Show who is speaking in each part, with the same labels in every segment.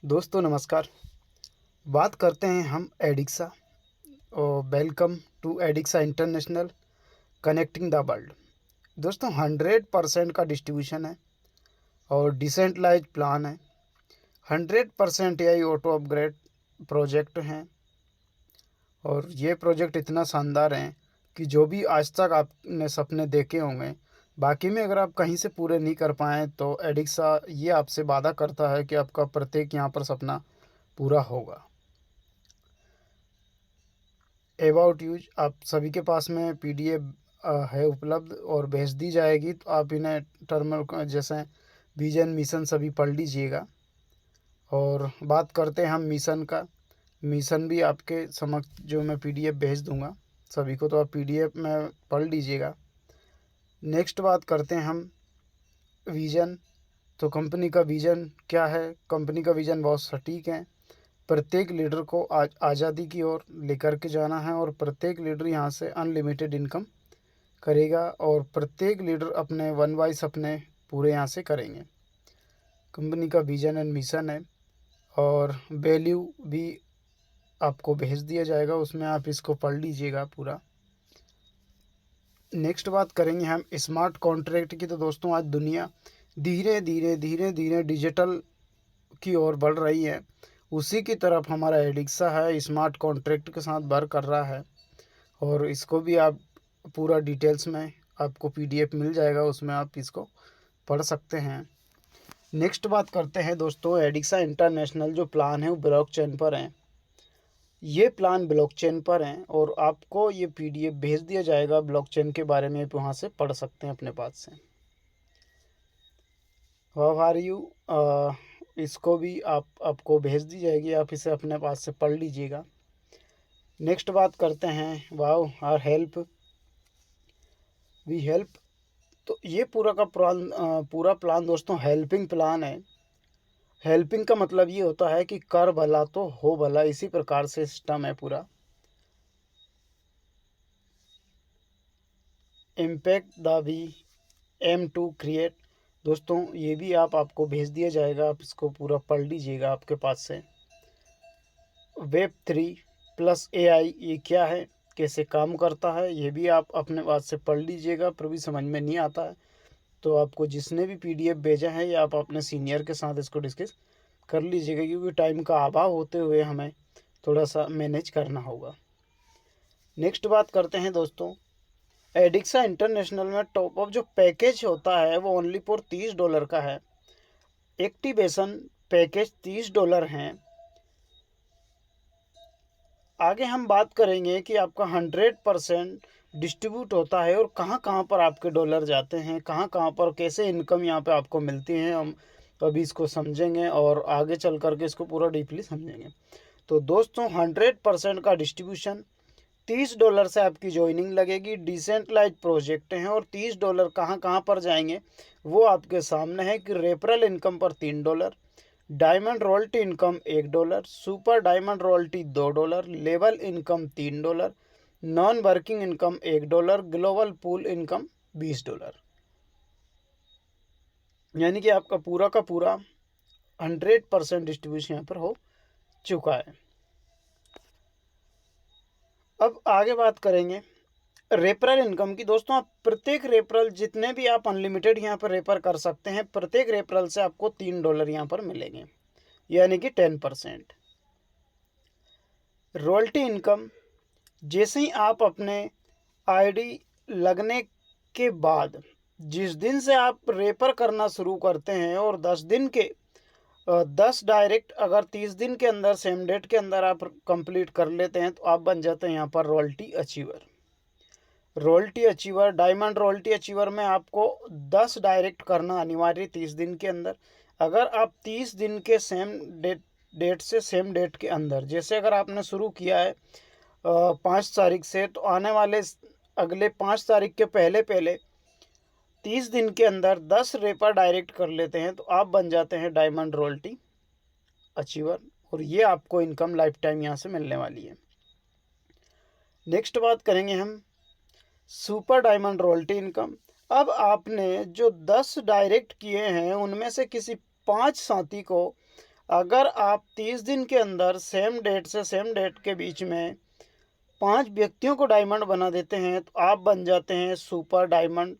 Speaker 1: दोस्तों नमस्कार। बात करते हैं हम एडिक्सा और welcome to Edixa International connecting the world. दोस्तों 100% का डिस्ट्रीब्यूशन है और डिसेंट्रलाइज प्लान है। 100% एआई ऑटो अपग्रेड प्रोजेक्ट हैं और ये प्रोजेक्ट इतना शानदार है कि जो भी आज तक आपने सपने देखे होंगे, बाकी में अगर आप कहीं से पूरे नहीं कर पाएँ तो एडिक्सा ये आपसे वादा करता है कि आपका प्रत्येक यहाँ पर सपना पूरा होगा। अबाउट यूज आप सभी के पास में पीडीएफ है उपलब्ध और भेज दी जाएगी, तो आप इन्हें टर्म जैसे विजन मिशन सभी पढ़ लीजिएगा। और बात करते हैं हम मिशन का। मिशन भी आपके समक्ष जो मैं पीडीएफ भेज दूंगा सभी को, तो आप पीडीएफ में पढ़ लीजिएगा। नेक्स्ट बात करते हैं हम विज़न। तो कंपनी का विज़न क्या है? कंपनी का विज़न बहुत सटीक है। प्रत्येक लीडर को आज़ादी की ओर लेकर के जाना है और प्रत्येक लीडर यहाँ से अनलिमिटेड इनकम करेगा और प्रत्येक लीडर अपने वन बाय सपने पूरे यहाँ से करेंगे। कंपनी का विजन एंड मिशन है और वैल्यू भी आपको भेज दिया जाएगा, उसमें आप इसको पढ़ लीजिएगा पूरा। नेक्स्ट बात करेंगे हम स्मार्ट कॉन्ट्रैक्ट की। तो दोस्तों आज दुनिया धीरे धीरे डिजिटल की ओर बढ़ रही है। उसी की तरफ हमारा एडिक्सा है, स्मार्ट कॉन्ट्रैक्ट के साथ वर्क कर रहा है और इसको भी आप पूरा डिटेल्स में आपको पीडीएफ मिल जाएगा, उसमें आप इसको पढ़ सकते हैं। नेक्स्ट बात करते हैं दोस्तों, एडिक्सा इंटरनेशनल जो प्लान है वो ब्लॉकचेन पर है। ये प्लान ब्लॉकचेन पर हैं और आपको ये पीडीएफ भेज दिया जाएगा ब्लॉकचेन के बारे में, आप वहाँ से पढ़ सकते हैं अपने पास से। हाउ आर यू, इसको भी आपको भेज दी जाएगी, आप इसे अपने पास से पढ़ लीजिएगा। नेक्स्ट बात करते हैं wow are help we help. तो ये पूरा प्लान दोस्तों हेल्पिंग प्लान है। हेल्पिंग का मतलब ये होता है कि कर भला तो हो भला, इसी प्रकार से सिस्टम है पूरा। Impact the we aim to create. दोस्तों ये भी आपको भेज दिया जाएगा, आप इसको पूरा पढ़ लीजिएगा आपके पास से। Web3+AI ये क्या है, कैसे काम करता है, ये भी आप अपने पास से पढ़ लीजिएगा। पर भी समझ में नहीं आता है तो आपको जिसने भी पीडीएफ भेजा है या आप अपने सीनियर के साथ इसको डिस्कस कर लीजिएगा, क्योंकि टाइम का अभाव होते हुए हमें थोड़ा सा मैनेज करना होगा। नेक्स्ट बात करते हैं दोस्तों, एडिक्सा इंटरनेशनल में टॉप अप जो पैकेज होता है वो ओनली फॉर $30 का है। एक्टिवेशन पैकेज $30 हैं। आगे हम बात करेंगे कि आपका 100% डिस्ट्रीब्यूट होता है और कहाँ कहाँ पर आपके डॉलर जाते हैं, कहाँ कहाँ पर कैसे इनकम यहाँ पे आपको मिलती है, हम अभी इसको समझेंगे और आगे चल करके इसको पूरा डीपली समझेंगे। तो दोस्तों 100% का डिस्ट्रीब्यूशन, $30 से आपकी ज्वाइनिंग लगेगी। डिसेंट्रलाइज प्रोजेक्ट हैं और $30 कहाँ कहाँ पर जाएंगे वो आपके सामने है कि रेफरल इनकम पर $3, diamond royalty income $1, super diamond royalty $2, level income $3, non working income $1, global pool income $20। यानी कि आपका पूरा का पूरा 100% डिस्ट्रीब्यूशन यहाँ पर हो चुका है। अब आगे बात करेंगे रेफरल इनकम की। दोस्तों आप प्रत्येक रेफरल जितने भी आप अनलिमिटेड यहाँ पर रेफर कर सकते हैं, प्रत्येक रेफरल से आपको $3 यहाँ पर मिलेंगे, यानी कि 10%। रॉयल्टी इनकम, जैसे ही आप अपने आईडी लगने के बाद जिस दिन से आप रेफर करना शुरू करते हैं और 10 दिन के 10 डायरेक्ट, अगर 30 दिन के अंदर सेम डेट के अंदर आप कंप्लीट कर लेते हैं तो आप बन जाते हैं यहाँ पर royalty achiever. Royalty achiever, diamond royalty achiever में आपको 10 डायरेक्ट करना अनिवार्य 30 दिन के अंदर। अगर आप 30 दिन के सेम डेट से सेम डेट के अंदर, जैसे अगर आपने शुरू किया है 5 तारीख से, तो आने वाले अगले 5 तारीख के पहले पहले 30 दिन के अंदर 10 रेफर डायरेक्ट कर लेते हैं तो आप बन जाते हैं डायमंड रॉयल्टी अचीवर और ये आपको इनकम लाइफ टाइम यहाँ से मिलने वाली है। नेक्स्ट बात करेंगे हम सुपर डायमंड रॉयल्टी इनकम। अब आपने जो 10 डायरेक्ट किए हैं उनमें से किसी 5 साथी को अगर आप 30 दिन के अंदर सेम डेट से सेम डेट के बीच में 5 व्यक्तियों को डायमंड बना देते हैं तो आप बन जाते हैं सुपर डायमंड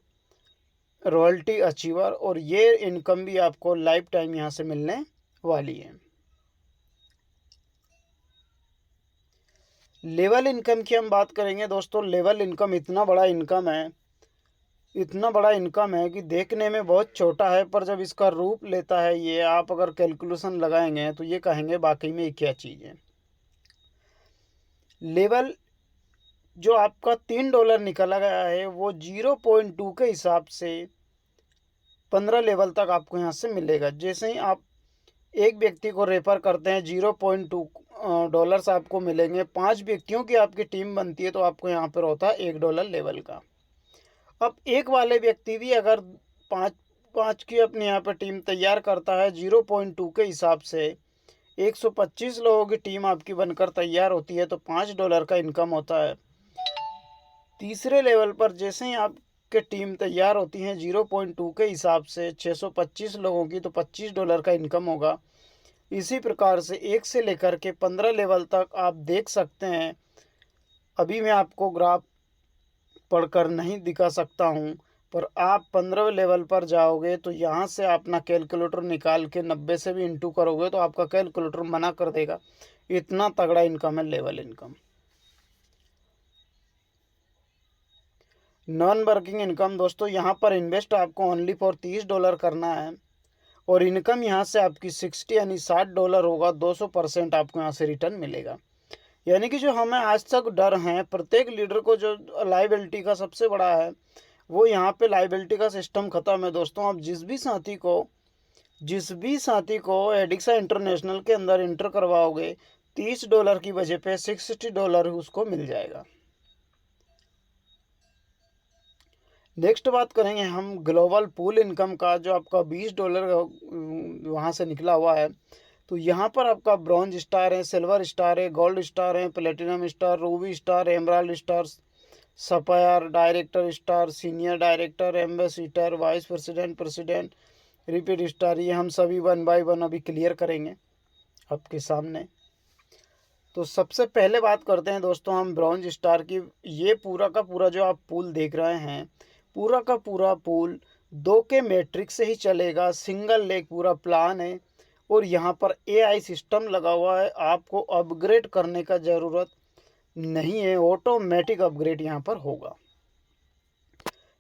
Speaker 1: रॉयल्टी अचीवर, और ये इनकम भी आपको लाइफ टाइम यहाँ से मिलने वाली है। लेवल इनकम की हम बात करेंगे दोस्तों। लेवल इनकम इतना बड़ा इनकम है कि देखने में बहुत छोटा है, पर जब इसका रूप लेता है ये, आप अगर कैलकुलेशन लगाएंगे तो ये कहेंगे वाकई में ये क्या चीज़ है। लेवल जो आपका $3 निकला गया है वो 0.2 के हिसाब से 15 लेवल तक आपको यहाँ से मिलेगा। जैसे ही आप एक व्यक्ति को रेफर करते हैं 0.2 डॉलर्स आपको मिलेंगे। 5 व्यक्तियों की आपकी टीम बनती है तो आपको यहाँ पर होता है $1 लेवल का। अब एक वाले व्यक्ति भी अगर 5 की अपने यहाँ पर टीम तैयार करता है 0.2 के हिसाब से 125 लोगों की टीम आपकी बनकर तैयार होती है तो $5 का इनकम होता है। तीसरे लेवल पर जैसे ही आपके टीम तैयार होती हैं 0.2 के हिसाब से 625 लोगों की, तो $25 का इनकम होगा। इसी प्रकार से 1 से लेकर के 15 लेवल तक आप देख सकते हैं। अभी मैं आपको ग्राफ पढ़कर नहीं दिखा सकता हूँ, पर आप 15 लेवल पर जाओगे तो यहाँ से अपना कैलकुलेटर निकाल के 90 से भी इंटू करोगे तो आपका कैलकुलेटर मना कर देगा। इतना तगड़ा इनकम है level income. Non working income दोस्तों, यहाँ पर इन्वेस्ट आपको ओनली फॉर $30 करना है और इनकम यहाँ से आपकी 60 यानी $60 होगा। 200% आपको यहाँ से रिटर्न मिलेगा। यानी कि जो हमें आज तक डर हैं, प्रत्येक लीडर को जो लाइबिलिटी का सबसे बड़ा है वो यहाँ पे लाइबिलिटी का सिस्टम ख़त्म है दोस्तों। आप जिस भी साथी को एडिक्सा इंटरनेशनल के अंदर इंटर करवाओगे $30 की वजह पे $60 उसको मिल जाएगा। नेक्स्ट बात करेंगे हम ग्लोबल पूल इनकम का, जो आपका $20 वहाँ से निकला हुआ है। तो यहाँ पर आपका ब्रॉन्ज स्टार है, सिल्वर स्टार है, गोल्ड स्टार है, platinum star, Ruby star, emerald star, sapphire, director star, senior director, ambassador, vice president, repeat star, ये हम सभी 1 बाय 1 अभी क्लियर करेंगे आपके सामने। तो सबसे पहले बात करते हैं दोस्तों हम ब्रॉन्ज स्टार की। ये पूरा का पूरा जो आप पूल देख रहे हैं, पूरा का पूरा पूल 2 के मैट्रिक्स से ही चलेगा। सिंगल लेग पूरा प्लान है और यहाँ पर AI सिस्टम लगा हुआ है। आपको अपग्रेड करने का ज़रूरत नहीं है, ऑटोमेटिक अपग्रेड यहाँ पर होगा।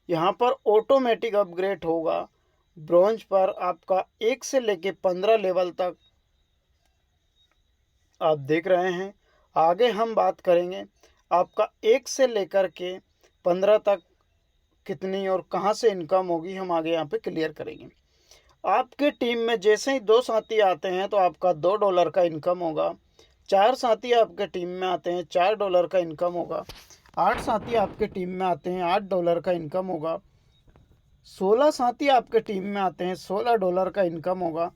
Speaker 1: यहाँ पर ऑटोमेटिक अपग्रेड होगा। ब्रॉन्ज पर आपका 1 से लेके 15 लेवल तक आप देख रहे हैं। आगे हम बात करेंगे आपका 1 से लेकर के 15 तक कितनी और कहां से इनकम होगी, हम आगे यहाँ पे क्लियर करेंगे। आपके टीम में जैसे ही 2 साथी आते हैं तो आपका $2 का इनकम होगा। 4 साथी आपके टीम में आते हैं, $4 का इनकम होगा। 8 साथी आपके टीम में आते हैं, $8 का इनकम होगा। 16 साथी आपके टीम में आते हैं, $16 का इनकम होगा।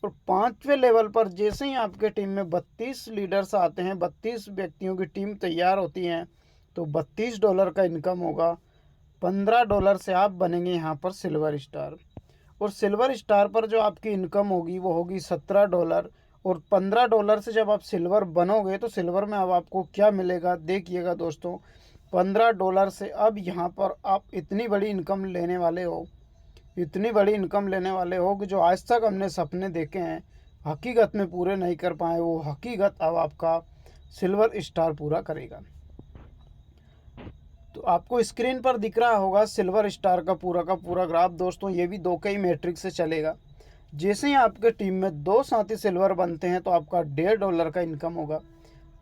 Speaker 1: और 5वें लेवल पर जैसे ही आपके टीम में 32 लीडर्स आते हैं, 32 व्यक्तियों की टीम तैयार होती हैं तो $32 का इनकम होगा। $15 से आप बनेंगे यहाँ पर सिल्वर स्टार, और सिल्वर स्टार पर जो आपकी इनकम होगी वो होगी $17। और $15 से जब आप सिल्वर बनोगे तो सिल्वर में अब आपको क्या मिलेगा देखिएगा दोस्तों। $15 से अब यहाँ पर आप इतनी बड़ी इनकम लेने वाले हो कि जो आज तक हमने सपने देखे हैं हकीकत में पूरे नहीं कर पाए, वो हकीकत अब आपका सिल्वर स्टार पूरा करेगा। तो आपको स्क्रीन पर दिख रहा होगा सिल्वर स्टार का पूरा ग्राफ दोस्तों। ये भी 2 के ही मैट्रिक्स से चलेगा। जैसे ही आपके टीम में 2 साथी सिल्वर बनते हैं तो आपका $1.5 का इनकम होगा।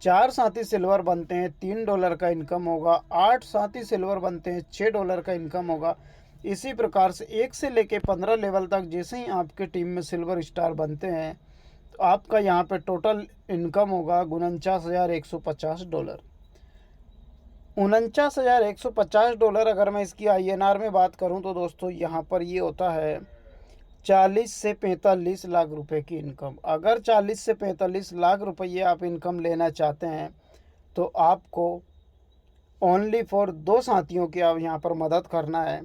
Speaker 1: 4 साथी सिल्वर बनते हैं, $3 का इनकम होगा। 8 साथी सिल्वर बनते हैं, $6 का इनकम होगा। इसी प्रकार से 1 से लेके 15 लेवल तक जैसे ही आपके टीम में सिल्वर स्टार बनते हैं तो आपका यहाँ पे टोटल इनकम होगा $49,150। $49,150 अगर मैं इसकी INR में बात करूं तो दोस्तों यहाँ पर ये होता है 40 से 45 लाख रुपए की इनकम। अगर 40 से 45 लाख रुपये आप इनकम लेना चाहते हैं तो आपको ओनली फॉर 2 साथियों की आप यहाँ पर मदद करना है।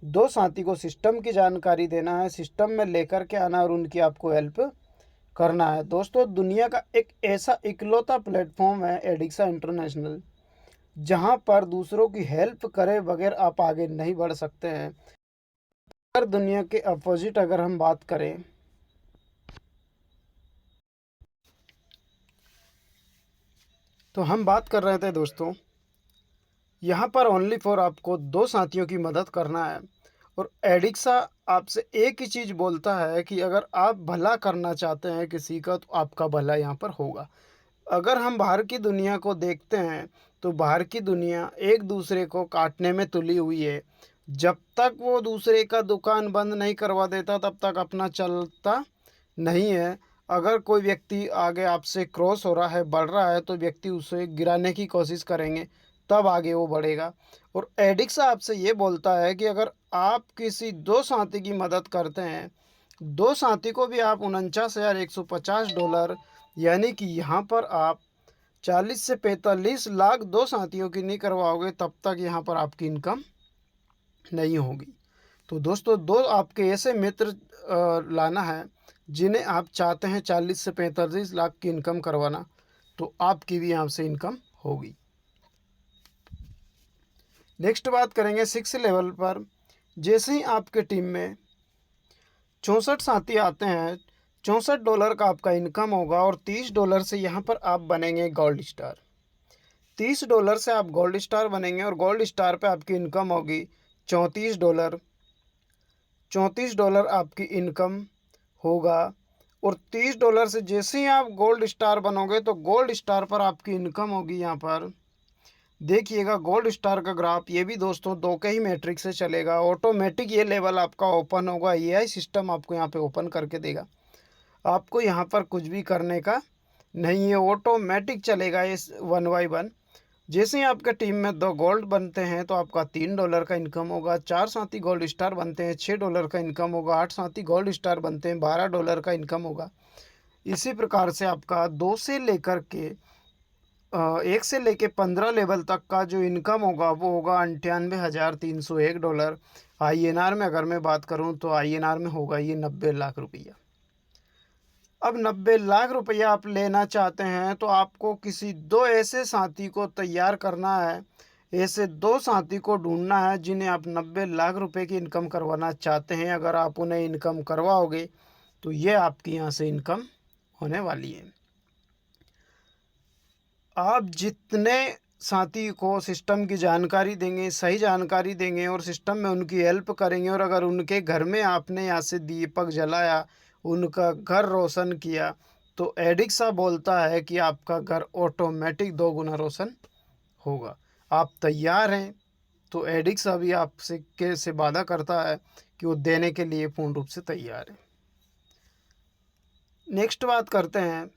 Speaker 1: 2 साथी को सिस्टम की जानकारी देना है, सिस्टम में लेकर के आना और उनकी आपको हेल्प करना है। दोस्तों, दुनिया का एक ऐसा इकलौता प्लेटफॉर्म है एडिक्सा इंटरनेशनल, जहां पर दूसरों की हेल्प करे बगैर आप आगे नहीं बढ़ सकते हैं। अगर दुनिया के अपोजिट अगर हम बात करें, तो हम बात कर रहे थे दोस्तों, यहाँ पर ओनली फॉर आपको दो साथियों की मदद करना है। और एडिक्सा आपसे एक ही चीज़ बोलता है कि अगर आप भला करना चाहते हैं किसी का, तो आपका भला यहाँ पर होगा। अगर हम बाहर की दुनिया को देखते हैं, तो बाहर की दुनिया एक दूसरे को काटने में तुली हुई है। जब तक वो दूसरे का दुकान बंद नहीं करवा देता, तब तक अपना चलता नहीं है। अगर कोई व्यक्ति आगे आपसे क्रॉस हो रहा है, बढ़ रहा है, तो व्यक्ति उसे गिराने की कोशिश करेंगे, तब आगे वो बढ़ेगा। और एडिक्स आपसे ये बोलता है कि अगर आप किसी दो साथी की मदद करते हैं, दो साथी को भी आप $49,150, यानी कि यहाँ पर आप 40 से 45 लाख दो साथियों की नहीं करवाओगे, तब तक यहाँ पर आपकी इनकम नहीं होगी। तो दोस्तों, दो आपके ऐसे मित्र लाना है जिन्हें आप चाहते हैं 40 से 45 लाख की इनकम करवाना, तो आपकी भी यहाँ से इनकम होगी। नेक्स्ट बात करेंगे 6 लेवल पर। जैसे ही आपके टीम में 64 साथी आते हैं, $64 का आपका इनकम होगा और $30 से यहाँ पर आप बनेंगे गोल्ड स्टार। $30 से आप गोल्ड स्टार बनेंगे और गोल्ड स्टार पे आपकी इनकम होगी $34। $34 आपकी इनकम होगा। और $30 से जैसे ही आप गोल्ड स्टार बनोगे, तो गोल्ड स्टार पर आपकी इनकम होगी, यहाँ पर देखिएगा गोल्ड स्टार का ग्राफ, ये भी दोस्तों दो के ही मैट्रिक से चलेगा। ऑटोमेटिक ये लेवल आपका ओपन होगा, एआई सिस्टम आपको यहाँ पे ओपन करके देगा। आपको यहाँ पर कुछ भी करने का नहीं है, ऑटोमेटिक चलेगा ये 1 बाई 1। जैसे ही आपके टीम में 2 गोल्ड बनते हैं, तो आपका $3 का इनकम होगा। 4 साथी गोल्ड स्टार बनते हैं, $6 का इनकम होगा। 8 साथी गोल्ड स्टार बनते हैं, $12 का इनकम होगा। इसी प्रकार से आपका 2 से लेकर के 1 से लेके 15 लेवल तक का जो इनकम होगा, वो होगा $98,301। INR में अगर मैं बात करूं, तो INR में होगा ये 90 लाख रुपया। अब 90 लाख रुपया आप लेना चाहते हैं, तो आपको किसी दो ऐसे साथी को तैयार करना है, ऐसे दो साथी को ढूंढना है जिन्हें आप 90 लाख रुपए की इनकम करवाना चाहते हैं। अगर आप उन्हें इनकम करवाओगे, तो ये आपकी यहाँ से इनकम होने वाली है। आप जितने साथी को सिस्टम की जानकारी देंगे, सही जानकारी देंगे और सिस्टम में उनकी हेल्प करेंगे, और अगर उनके घर में आपने यहाँ से दीपक जलाया, उनका घर रोशन किया, तो एडिक्सा बोलता है कि आपका घर ऑटोमेटिक 2 गुना रोशन होगा। आप तैयार हैं? तो एडिक्सा भी आपसे से वादा करता है कि वो देने के लिए पूर्ण रूप से तैयार है। नेक्स्ट बात करते हैं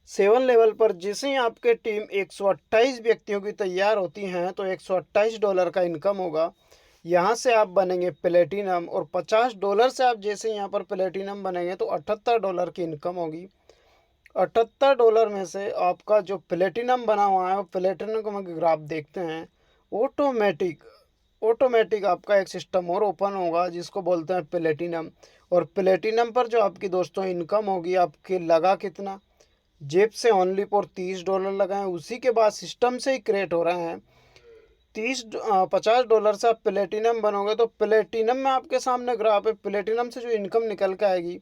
Speaker 1: 7 लेवल पर। जैसे ही आपके टीम 128 व्यक्तियों की तैयार होती हैं, तो $128 का इनकम होगा। यहाँ से आप बनेंगे प्लेटिनम, और $50 से आप जैसे यहाँ पर प्लेटिनम बनेंगे, तो $78 की इनकम होगी। $78 में से आपका जो प्लेटिनम बना हुआ है, वो प्लेटिनम को हम ग्राफ देखते हैं, ऑटोमेटिक आपका एक सिस्टम और ओपन होगा जिसको बोलते हैं प्लेटिनम। और प्लेटिनम पर जो आपकी दोस्तों इनकम होगी, आपके लगा कितना, जेब से ओनली फॉर $30 लगाएं। उसी के बाद सिस्टम से ही क्रिएट हो रहे हैं। $50 से आप प्लेटिनम बनोगे, तो प्लेटिनम में आपके सामने ग्राफ है। प्लेटिनम से जो इनकम निकल के आएगी,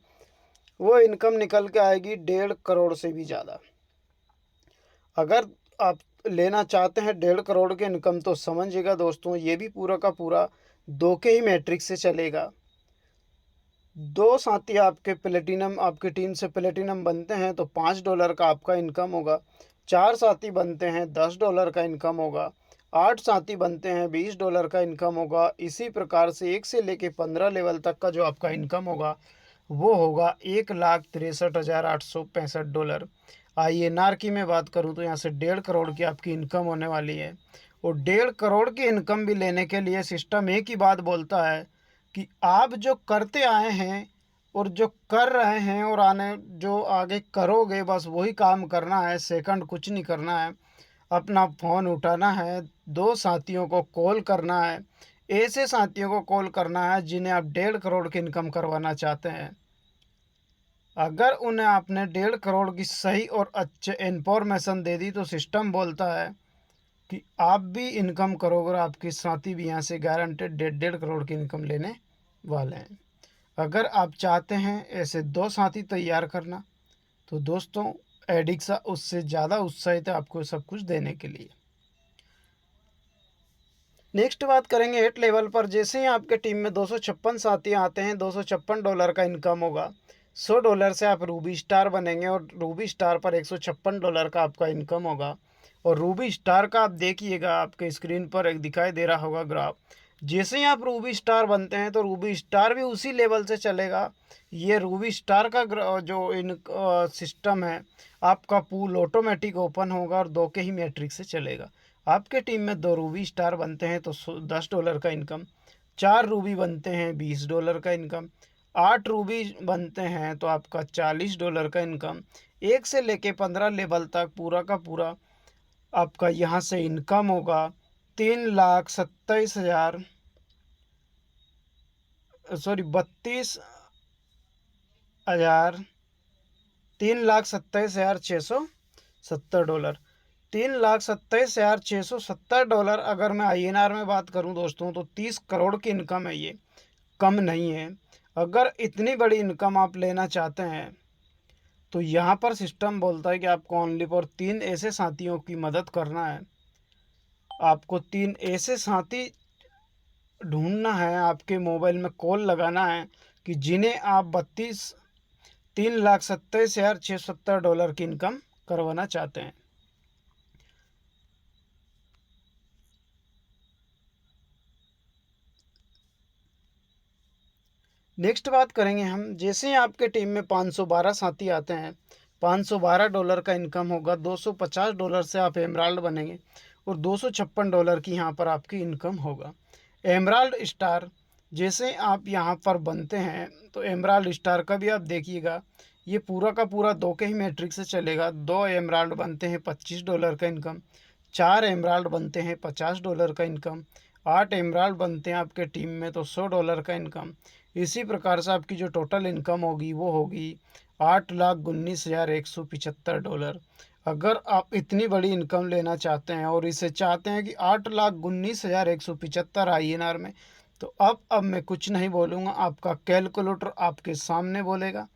Speaker 1: वो इनकम निकल के आएगी 1.5 करोड़ से भी ज़्यादा। अगर आप लेना चाहते हैं 1.5 करोड़ की इनकम, तो समझिएगा दोस्तों, ये भी पूरा का पूरा 2 के ही मैट्रिक से चलेगा। 2 साथी आपके प्लेटिनम, आपकी टीम से प्लेटिनम बनते हैं, तो $5 का आपका इनकम होगा। 4 साथी बनते हैं, $10 का इनकम होगा। 8 साथी बनते हैं, $20 का इनकम होगा। इसी प्रकार से 1 से लेके 15 लेवल तक का जो आपका इनकम होगा, वो होगा $1,63,865। INR की मैं बात करूँ, तो यहाँ से 1.5 करोड़ की आपकी इनकम होने वाली है। और 1.5 करोड़ की इनकम भी लेने के लिए सिस्टम एक ही बात बोलता है कि आप जो करते आए हैं और जो कर रहे हैं और जो आगे करोगे, बस वही काम करना है, सेकंड कुछ नहीं करना है। अपना फ़ोन उठाना है, 2 साथियों को कॉल करना है, ऐसे साथियों को कॉल करना है जिन्हें आप 1.5 करोड़ की इनकम करवाना चाहते हैं। अगर उन्हें आपने 1.5 करोड़ की सही और अच्छे इन्फॉर्मेशन दे दी तो सिस्टम बोलता है कि आप भी इनकम करोगे और आपके साथी भी यहाँ से गारंटेड 1.5 करोड़ की इनकम लेने वाले हैं। अगर आप चाहते हैं ऐसे 2 साथी तैयार करना तो दोस्तों एडिक्सा उससे ज़्यादा उत्साहित है आपको सब कुछ देने के लिए। नेक्स्ट बात करेंगे 8 लेवल पर। जैसे ही आपके टीम में 256 साथी आते हैं, $256 का इनकम होगा। $100 से आप रूबी स्टार बनेंगे और रूबी स्टार पर $156 का आपका इनकम होगा। और रूबी स्टार का आप देखिएगा, आपके स्क्रीन पर एक दिखाई दे रहा होगा ग्राफ। जैसे ही आप रूबी स्टार बनते हैं तो रूबी स्टार भी उसी लेवल से चलेगा। ये रूबी स्टार का जो इन सिस्टम है, आपका पूल ऑटोमेटिक ओपन होगा और 2 के ही मैट्रिक से चलेगा। आपके टीम में 2 रूबी स्टार बनते हैं तो $10 का इनकम, 4 रूबी बनते हैं $20 का इनकम, 8 रूबी बनते हैं तो आपका $40 का इनकम। 1 से लेके 15 लेवल तक पूरा का पूरा आपका यहाँ से इनकम होगा 3,27,000 सॉरी 32,000 $3,27,670। $3,27,670 अगर मैं INR में बात करूं दोस्तों तो 30 करोड़ की इनकम है, ये कम नहीं है। अगर इतनी बड़ी इनकम आप लेना चाहते हैं तो यहाँ पर सिस्टम बोलता है कि आपको ओनली फॉर 3 ऐसे साथियों की मदद करना है। आपको 3 ऐसे साथी ढूंढना है, आपके मोबाइल में कॉल लगाना है कि जिन्हें आप $3,27,670 की इनकम करवाना चाहते हैं। नेक्स्ट बात करेंगे हम। जैसे ही आपके टीम में 512 साथी आते हैं, $512 का इनकम होगा। $250 से आप एमराल्ड बनेंगे और $256 की यहाँ पर आपकी इनकम होगा। एमराल्ड स्टार जैसे आप यहाँ पर बनते हैं तो एमराल्ड स्टार का भी आप देखिएगा, ये पूरा का पूरा 2 के ही मैट्रिक से चलेगा। 2 एमराल्ड बनते हैं $25 का इनकम, 4 एमराल्ड बनते हैं $50 का इनकम, 8 एमराल्ड बनते हैं आपके टीम में तो $100 का इनकम। इसी प्रकार से आपकी जो टोटल इनकम होगी वो होगी $8,19,175। अगर आप इतनी बड़ी इनकम लेना चाहते हैं और इसे चाहते हैं कि 8,19,175 INR में, तो अब मैं कुछ नहीं बोलूँगा, आपका कैलकुलेटर आपके सामने बोलेगा,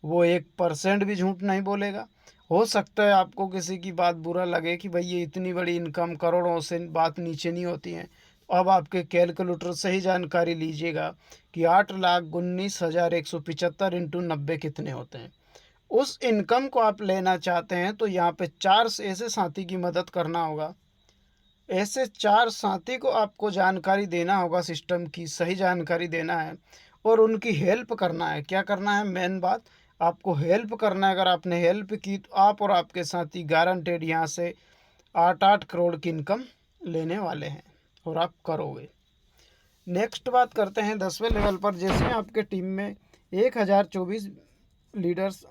Speaker 1: वो 1% भी झूठ नहीं बोलेगा। हो सकता है आपको किसी की बात बुरा लगे कि भाई ये इतनी बड़ी इनकम करोड़ों से बात नीचे नहीं होती है। अब आपके कैलकुलेटर से ही जानकारी लीजिएगा कि 8,19,175 इंटू 90 कितने होते हैं। उस इनकम को आप लेना चाहते हैं तो यहाँ पे 4 ऐसे साथी की मदद करना होगा। ऐसे 4 साथी को आपको जानकारी देना होगा, सिस्टम की सही जानकारी देना है और उनकी हेल्प करना है। क्या करना है, मेन बात आपको हेल्प करना है। अगर आपने हेल्प की तो आप और आपके साथी गारंटेड यहाँ से 8-8 करोड़ की इनकम लेने वाले हैं और आप करोगे। नेक्स्ट बात करते हैं 10वें लेवल पर। जैसे आपके टीम में 1024 लीडर्स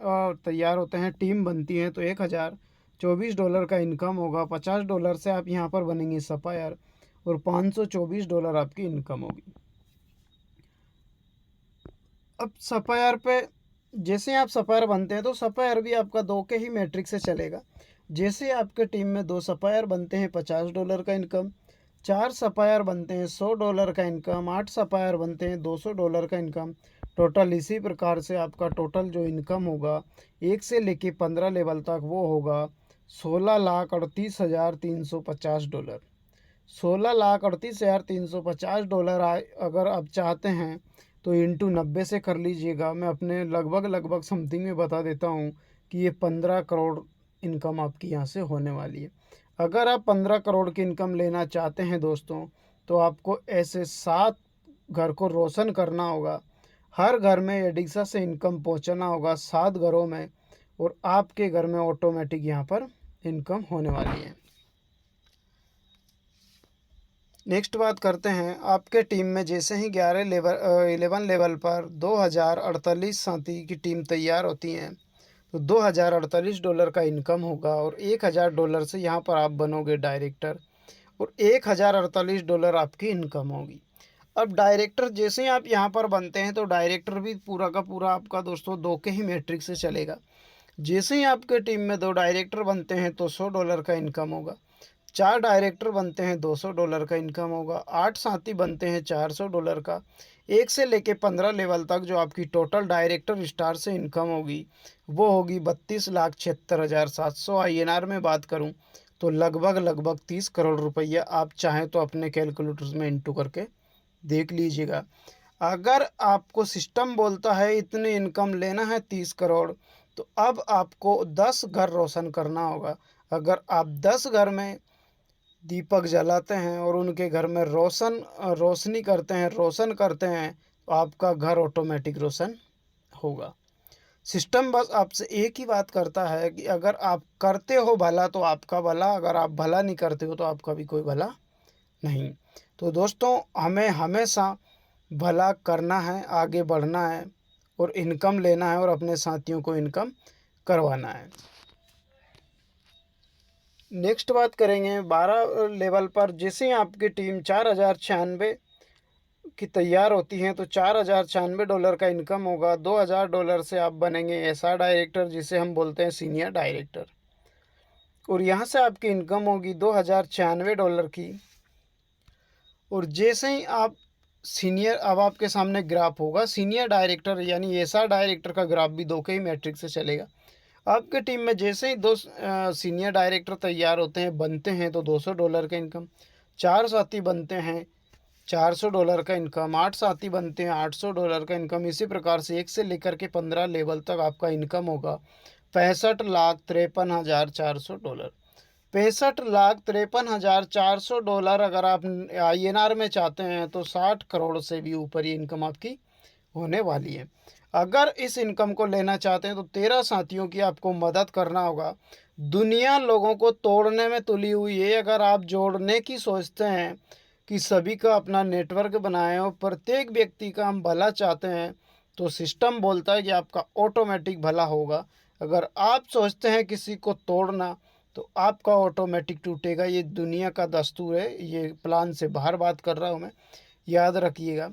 Speaker 1: तैयार होते हैं, टीम बनती है तो $1,024 का इनकम होगा। $50 से आप यहाँ पर बनेंगे सपायर और $524 आपकी इनकम होगी। अब सपायर पे जैसे आप सपायर बनते हैं तो सपायर भी आपका 2 के ही मैट्रिक से चलेगा। जैसे आपके टीम में 2 सपायर बनते हैं $50 का इनकम, 4 सपायर बनते हैं $100 का इनकम, 8 सपायर बनते हैं $200 का इनकम। टोटल इसी प्रकार से आपका टोटल जो इनकम होगा 1 से लेके 15 लेवल तक वो होगा $16,38,350। $16,38,350 अगर आप चाहते हैं तो इंटू 90 से कर लीजिएगा। मैं अपने लगभग समथिंग में बता देता हूँ कि ये 15 करोड़ इनकम आपकी यहाँ से होने वाली है। अगर आप 15 करोड़ की इनकम लेना चाहते हैं दोस्तों तो आपको ऐसे 7 घर को रोशन करना होगा। हर घर में एडिक्सा से इनकम पहुँचाना होगा 7 घरों में और आपके घर में ऑटोमेटिक यहाँ पर इनकम होने वाली है। नेक्स्ट बात करते हैं, आपके टीम में जैसे ही 11 लेवल पर 2,048 साथी की टीम तैयार होती हैं तो $2,048 का इनकम होगा और $1,000 से यहाँ पर आप बनोगे डायरेक्टर और $1,048 आपकी इनकम होगी। अब डायरेक्टर जैसे ही आप यहाँ पर बनते हैं तो डायरेक्टर भी पूरा का पूरा आपका दोस्तों 2 के ही मैट्रिक्स से चलेगा। जैसे ही आपके टीम में 2 डायरेक्टर बनते हैं तो $100 का इनकम होगा। 4 डायरेक्टर बनते हैं $200 का इनकम होगा। 8 साथी बनते हैं $400 का। 1 से लेके 15 लेवल तक जो आपकी टोटल डायरेक्टर स्टार से इनकम होगी वो होगी 32,76,700। आईएनआर में बात करूं तो लगभग 30 करोड़ रुपया। आप चाहें तो अपने कैलकुलेटर्स में इंटू करके देख लीजिएगा। अगर आपको सिस्टम बोलता है इतनी इनकम लेना है 30 करोड़, तो अब आपको 10 घर रोशन करना होगा। अगर आप 10 घर में दीपक जलाते हैं और उनके घर में रोशनी करते हैं, रोशन करते हैं, तो आपका घर ऑटोमेटिक रोशन होगा। सिस्टम बस आपसे एक ही बात करता है कि अगर आप करते हो भला तो आपका भला, अगर आप भला नहीं करते हो तो आपका भी कोई भला नहीं। तो दोस्तों हमें हमेशा भला करना है, आगे बढ़ना है और इनकम लेना है और अपने साथियों को इनकम करवाना है। नेक्स्ट बात करेंगे 12 लेवल पर। जैसे ही आपकी टीम 4096 की तैयार होती है तो $4096 का इनकम होगा। $2000 से आप बनेंगे एसआर डायरेक्टर, जिसे हम बोलते हैं सीनियर डायरेक्टर, और यहाँ से आपकी इनकम होगी $2096 की। और जैसे ही आप सीनियर, अब आपके सामने ग्राफ होगा सीनियर डायरेक्टर यानी एसआर डायरेक्टर का ग्राफ भी 2 के ही मैट्रिक से चलेगा। आपके टीम में जैसे ही 2 सीनियर डायरेक्टर तैयार होते हैं, बनते हैं, तो $200 का इनकम। 4 साथी बनते हैं, $400 का इनकम। 8 साथी बनते हैं, $800 का इनकम। इसी प्रकार से 1 से लेकर के 15 लेवल तक आपका इनकम होगा $65,53,400। $65,53,400 अगर आप आईएनआर में चाहते हैं तो 60 करोड़ से भी ऊपर ये इनकम आपकी होने वाली है। अगर इस इनकम को लेना चाहते हैं तो 13 साथियों की आपको मदद करना होगा। दुनिया लोगों को तोड़ने में तुली हुई है, अगर आप जोड़ने की सोचते हैं कि सभी का अपना नेटवर्क बनाएं और प्रत्येक व्यक्ति का हम भला चाहते हैं, तो सिस्टम बोलता है कि आपका ऑटोमेटिक भला होगा। अगर आप सोचते हैं किसी को तोड़ना तो आपका ऑटोमेटिक टूटेगा। ये दुनिया का दस्तूर है, ये प्लान से बाहर बात कर रहा हूँ मैं, याद रखिएगा।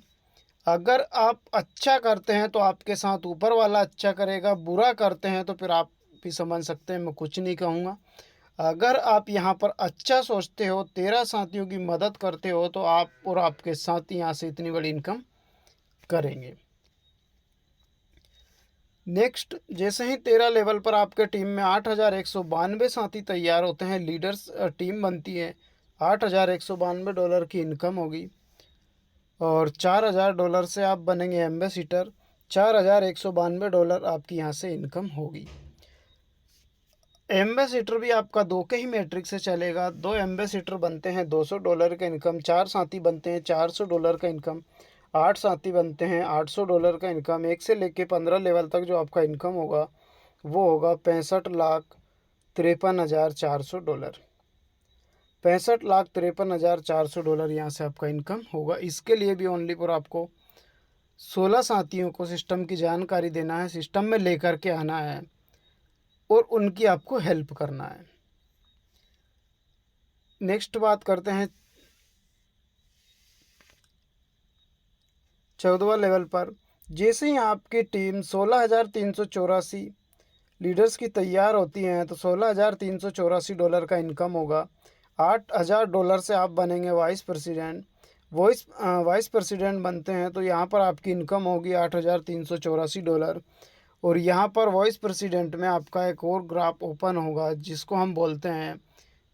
Speaker 1: अगर आप अच्छा करते हैं तो आपके साथ ऊपर वाला अच्छा करेगा, बुरा करते हैं तो फिर आप भी समझ सकते हैं, मैं कुछ नहीं कहूँगा। अगर आप यहाँ पर अच्छा सोचते हो, 13 साथियों की मदद करते हो, तो आप और आपके साथी यहाँ से इतनी बड़ी इनकम करेंगे। नेक्स्ट, जैसे ही 13 लेवल पर आपके टीम में 8,192 साथी तैयार होते हैं, लीडर्स टीम बनती है, $8,192 की इनकम होगी। और $4,000 से आप बनेंगे एम्बेसडर। $4,192 आपकी यहाँ से इनकम होगी। एम्बेसडर भी आपका 2 के ही मैट्रिक से चलेगा। 2 एम्बेसडर बनते हैं, $200 का इनकम। 4 साथी बनते हैं, $400 का इनकम। 8 साथी बनते हैं, $800 का इनकम। 1 से लेके 15 लेवल तक जो आपका इनकम होगा वो होगा $65,53,400। $65,53,400 यहाँ से आपका इनकम होगा। इसके लिए भी ओनली पर आपको 16 साथियों को सिस्टम की जानकारी देना है, सिस्टम में लेकर के आना है और उनकी आपको हेल्प करना है। नेक्स्ट बात करते हैं 14वां लेवल पर। जैसे ही आपकी टीम 16,384 लीडर्स की तैयार होती हैं तो $16,384 का इनकम होगा। $8,000 से आप बनेंगे वाइस प्रेसिडेंट। वाइस प्रेसिडेंट बनते हैं तो यहाँ पर आपकी इनकम होगी $8,384। और यहाँ पर वाइस प्रेसिडेंट में आपका एक और ग्राफ ओपन होगा, जिसको हम बोलते हैं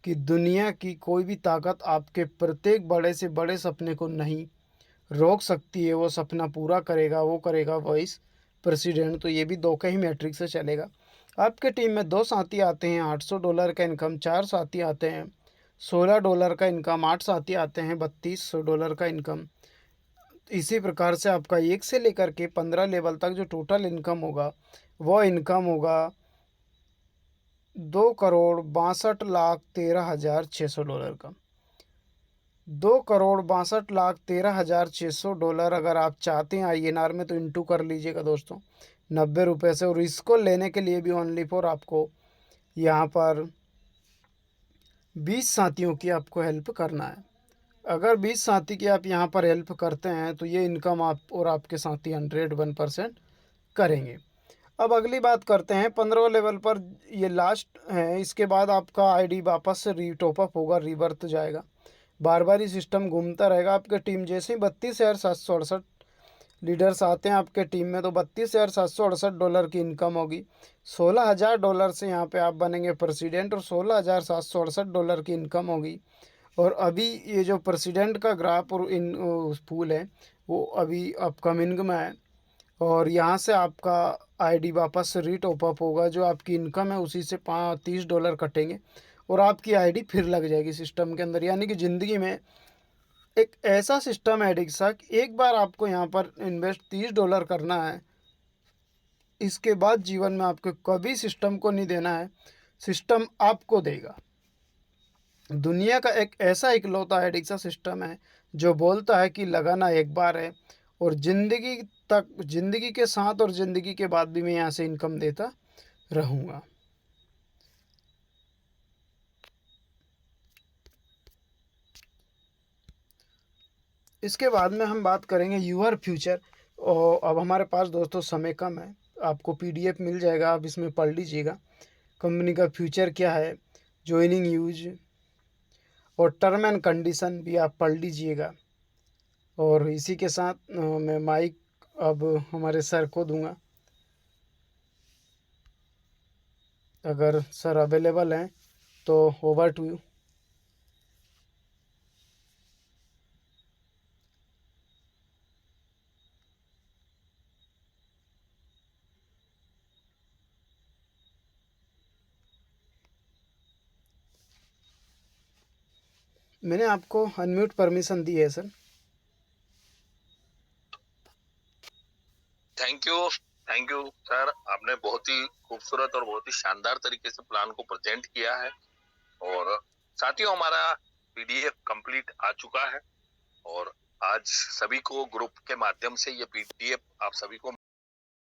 Speaker 1: कि दुनिया की कोई भी ताकत आपके प्रत्येक बड़े से बड़े सपने को नहीं रोक सकती है। वो सपना पूरा करेगा, वो करेगा वाइस प्रेसिडेंट। तो ये भी 2 का ही मैट्रिक से चलेगा। आपके टीम में 2 साथी आते हैं, $800 का इनकम। 4 साथी आते हैं, $16 का इनकम। 8 साथी आते हैं, $3200 का इनकम। इसी प्रकार से आपका 1 से लेकर के 15 लेवल तक जो टोटल इनकम होगा वो इनकम होगा $2,62,13,600 का। $2,62,13,600 अगर आप चाहते हैं आईएनआर में तो इंटू कर लीजिएगा दोस्तों 90 रुपये से। और इसको लेने के लिए भी ओनली फॉर आपको यहाँ पर 20 साथियों की आपको हेल्प करना है। अगर 20 साथी की आप यहाँ पर हेल्प करते हैं तो ये इनकम आप और आपके साथी 101% करेंगे। अब अगली बात करते हैं 15वें लेवल पर, ये लास्ट है। इसके बाद आपका आईडी वापस से टॉपअप होगा, रिवर्थ जाएगा, बार बार ही सिस्टम घूमता रहेगा। आपके टीम जैसे ही 32,768 लीडर्स आते हैं आपके टीम में तो $32,768 की इनकम होगी। $16,000 से यहाँ पे आप बनेंगे प्रेसिडेंट और $16,768 की इनकम होगी। और अभी ये जो प्रेसिडेंट का ग्राफ और इन पूल है वो अभी अपकमिंग में है, और यहाँ से आपका आईडी वापस से रीटॉपअप होगा। जो आपकी इनकम है उसी से $30 कटेंगे और आपकी आईडी फिर लग जाएगी सिस्टम के अंदर। यानी कि ज़िंदगी में एक ऐसा सिस्टम है एडिक्सा कि एक बार आपको यहाँ पर इन्वेस्ट $30 करना है, इसके बाद जीवन में आपको कभी सिस्टम को नहीं देना है, सिस्टम आपको देगा। दुनिया का एक ऐसा इकलौता एडिक्सा सिस्टम है जो बोलता है कि लगाना एक बार है और ज़िंदगी तक, ज़िंदगी के साथ और ज़िंदगी के बाद भी मैं यहाँ से इनकम देता रहूँगा। इसके बाद में हम बात करेंगे यूर फ्यूचर। और अब हमारे पास दोस्तों समय कम है, आपको पीडीएफ मिल जाएगा, आप इसमें पढ़ लीजिएगा कंपनी का फ्यूचर क्या है, ज्वाइनिंग यूज और टर्म एंड कंडीशन भी आप पढ़ लीजिएगा। और इसी के साथ मैं माइक अब हमारे सर को दूंगा, अगर सर अवेलेबल हैं तो ओवर टू यू। मैंने आपको अनम्यूट परमिशन दी है सर।
Speaker 2: थैंक यू सर, आपने बहुत ही खूबसूरत और बहुत ही शानदार तरीके से प्लान को प्रेजेंट किया है। और साथियों, हमारा पीडीएफ कंप्लीट आ चुका है और आज सभी को ग्रुप के माध्यम से ये पीडीएफ आप सभी को